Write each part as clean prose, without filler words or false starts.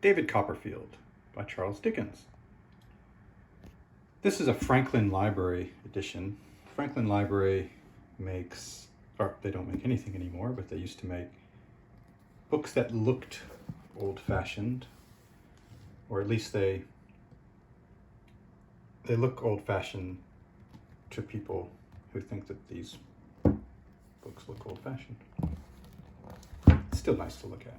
David Copperfield by Charles Dickens. This is a Franklin Library edition. Franklin Library makes, or they don't make anything anymore, but they used to make books that looked old-fashioned, or at least they look old-fashioned to people who think that these books look old-fashioned. It's still nice to look at.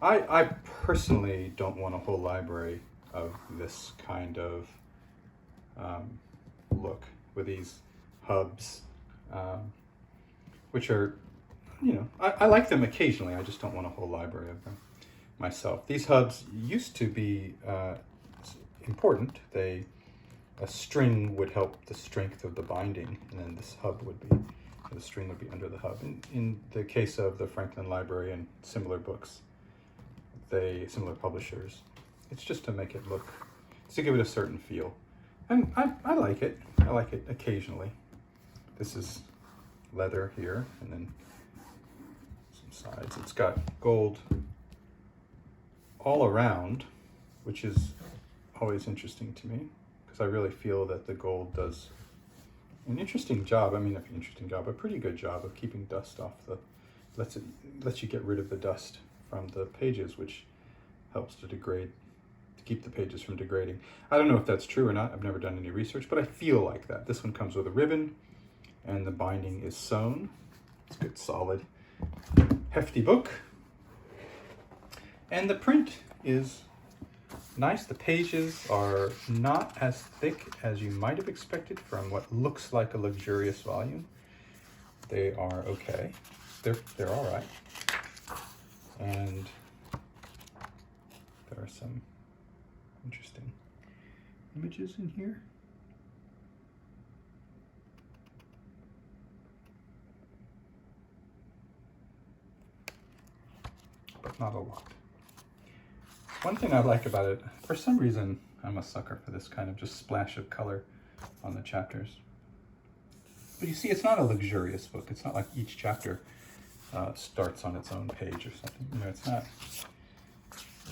I personally don't want a whole library of this kind of look with these hubs, which are, I like them occasionally. I just don't want a whole library of them myself. These hubs used to be important. A string would help the strength of the binding, and then this hub would be, the string would be under the hub. In the case of the Franklin Library and similar books, similar publishers, it's just to make it look, it's to give it a certain feel. And I like it. I like it occasionally. This is leather here, and then some sides. It's got gold all around, which is always interesting to me, because I really feel that the gold does an interesting job. I mean, a pretty good job of keeping dust off lets you get rid of the dust from the pages, which helps to keep the pages from degrading. I don't know if that's true or not. I've never done any research, but I feel like that. This one comes with a ribbon, and the binding is sewn. It's a good, solid, hefty book. And the print is nice. The pages are not as thick as you might have expected from what looks like a luxurious volume. They are okay. They're all right. And there are some interesting images in here. But not a lot. One thing I like about it, for some reason, I'm a sucker for this kind of just splash of color on the chapters. But you see, it's not a luxurious book. It's not like each chapter starts on its own page or something. It's not.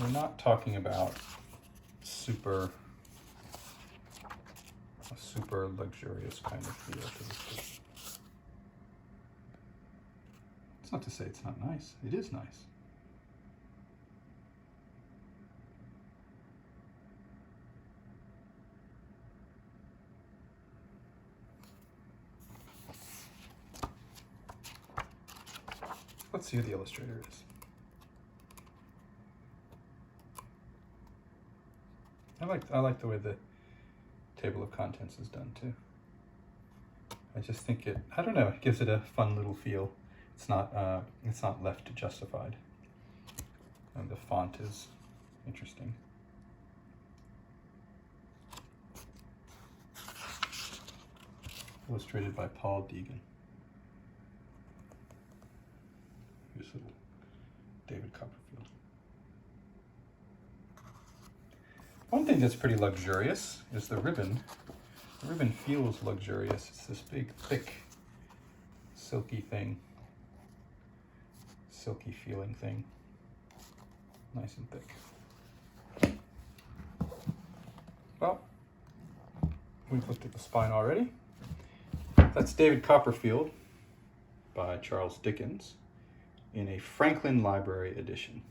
We're not talking about a super luxurious kind of feel to this book. It's not to say it's not nice. It is nice. Let's see who the illustrator is. I like the way the table of contents is done too. I just think it gives it a fun little feel. It's not left justified. And the font is interesting. Illustrated by Paul Deegan. Here's little David Copperfield. One thing that's pretty luxurious is the ribbon. The ribbon feels luxurious. It's this big, thick, silky feeling thing. Nice and thick. Well, we've looked at the spine already. That's David Copperfield by Charles Dickens in a Franklin Library edition.